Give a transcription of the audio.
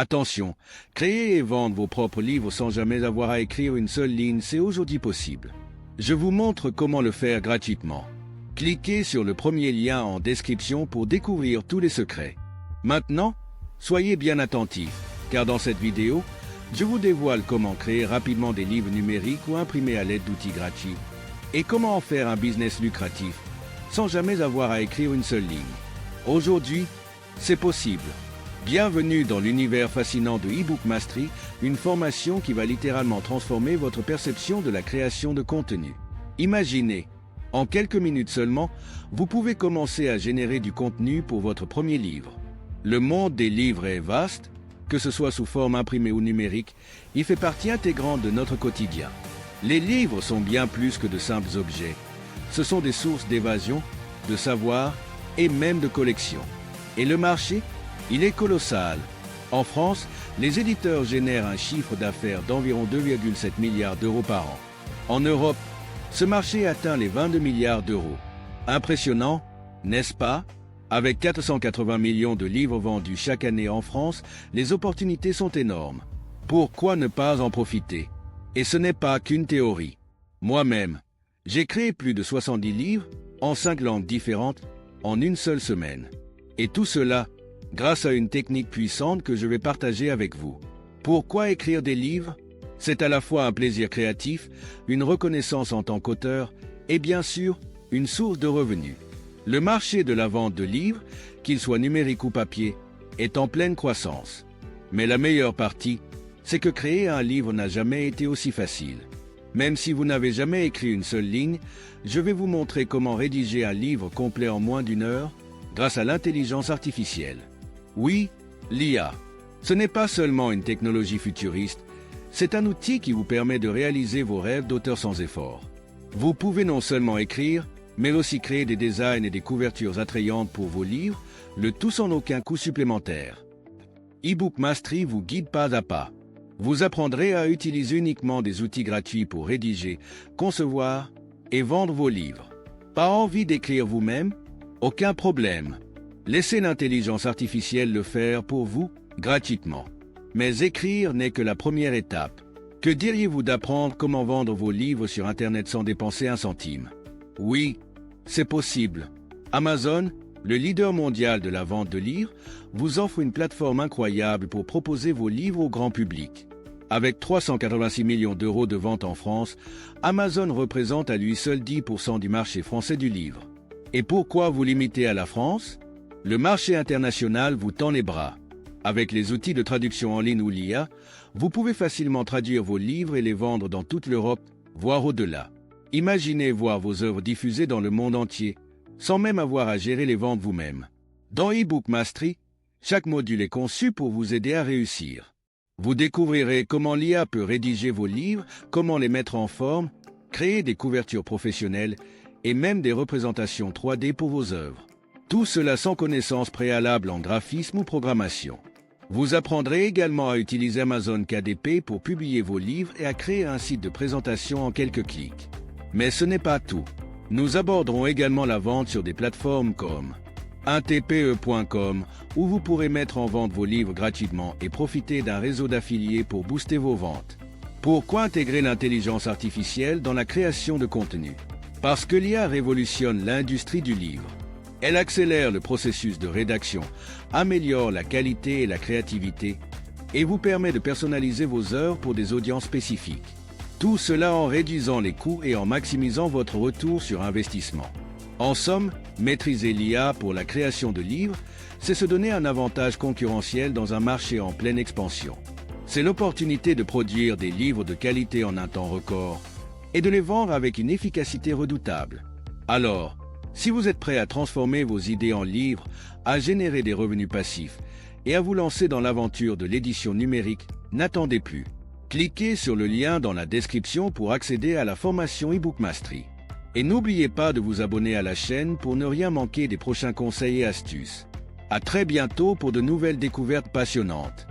Attention, créer et vendre vos propres livres sans jamais avoir à écrire une seule ligne, c'est aujourd'hui possible. Je vous montre comment le faire gratuitement. Cliquez sur le premier lien en description pour découvrir tous les secrets. Maintenant, soyez bien attentifs, car dans cette vidéo, je vous dévoile comment créer rapidement des livres numériques ou imprimés à l'aide d'outils gratuits, et comment en faire un business lucratif, sans jamais avoir à écrire une seule ligne. Aujourd'hui, c'est possible. Bienvenue dans l'univers fascinant de eBook Mastery, une formation qui va littéralement transformer votre perception de la création de contenu. Imaginez, en quelques minutes seulement, vous pouvez commencer à générer du contenu pour votre premier livre. Le monde des livres est vaste, que ce soit sous forme imprimée ou numérique, il fait partie intégrante de notre quotidien. Les livres sont bien plus que de simples objets. Ce sont des sources d'évasion, de savoir et même de collection. Et le marché, il est colossal. En France, les éditeurs génèrent un chiffre d'affaires d'environ 2,7 milliards d'euros par an. En Europe, ce marché atteint les 22 milliards d'euros. Impressionnant, n'est-ce pas? Avec 480 millions de livres vendus chaque année en France, les opportunités sont énormes. Pourquoi ne pas en profiter? Et ce n'est pas qu'une théorie. Moi-même, j'ai créé plus de 70 livres, en 5 langues différentes, en une seule semaine. Et tout cela, grâce à une technique puissante que je vais partager avec vous. Pourquoi écrire des livres? C'est à la fois un plaisir créatif, une reconnaissance en tant qu'auteur, et bien sûr, une source de revenus. Le marché de la vente de livres, qu'il soit numérique ou papier, est en pleine croissance. Mais la meilleure partie, c'est que créer un livre n'a jamais été aussi facile. Même si vous n'avez jamais écrit une seule ligne, je vais vous montrer comment rédiger un livre complet en moins d'une heure, grâce à l'intelligence artificielle. Oui, l'IA. Ce n'est pas seulement une technologie futuriste, c'est un outil qui vous permet de réaliser vos rêves d'auteur sans effort. Vous pouvez non seulement écrire, mais aussi créer des designs et des couvertures attrayantes pour vos livres, le tout sans aucun coût supplémentaire. eBook Mastery vous guide pas à pas. Vous apprendrez à utiliser uniquement des outils gratuits pour rédiger, concevoir et vendre vos livres. Pas envie d'écrire vous-même? Aucun problème. Laissez l'intelligence artificielle le faire pour vous gratuitement. Mais écrire n'est que la première étape. Que diriez-vous d'apprendre comment vendre vos livres sur Internet sans dépenser un centime? Oui, c'est possible. Amazon, le leader mondial de la vente de livres, vous offre une plateforme incroyable pour proposer vos livres au grand public. Avec 386 millions d'euros de ventes en France, Amazon représente à lui seul 10% du marché français du livre. Et pourquoi vous limiter à la France? Le marché international vous tend les bras. Avec les outils de traduction en ligne ou l'IA, vous pouvez facilement traduire vos livres et les vendre dans toute l'Europe, voire au-delà. Imaginez voir vos œuvres diffusées dans le monde entier, sans même avoir à gérer les ventes vous-même. Dans eBook Mastery, chaque module est conçu pour vous aider à réussir. Vous découvrirez comment l'IA peut rédiger vos livres, comment les mettre en forme, créer des couvertures professionnelles et même des représentations 3D pour vos œuvres. Tout cela sans connaissance préalable en graphisme ou programmation. Vous apprendrez également à utiliser Amazon KDP pour publier vos livres et à créer un site de présentation en quelques clics. Mais ce n'est pas tout. Nous aborderons également la vente sur des plateformes comme untpe.com où vous pourrez mettre en vente vos livres gratuitement et profiter d'un réseau d'affiliés pour booster vos ventes. Pourquoi intégrer l'intelligence artificielle dans la création de contenu? Parce que l'IA révolutionne l'industrie du livre. Elle accélère le processus de rédaction, améliore la qualité et la créativité et vous permet de personnaliser vos œuvres pour des audiences spécifiques. Tout cela en réduisant les coûts et en maximisant votre retour sur investissement. En somme, maîtriser l'IA pour la création de livres, c'est se donner un avantage concurrentiel dans un marché en pleine expansion. C'est l'opportunité de produire des livres de qualité en un temps record et de les vendre avec une efficacité redoutable. Alors, si vous êtes prêt à transformer vos idées en livres, à générer des revenus passifs et à vous lancer dans l'aventure de l'édition numérique, n'attendez plus. Cliquez sur le lien dans la description pour accéder à la formation eBook Mastery. Et n'oubliez pas de vous abonner à la chaîne pour ne rien manquer des prochains conseils et astuces. À très bientôt pour de nouvelles découvertes passionnantes.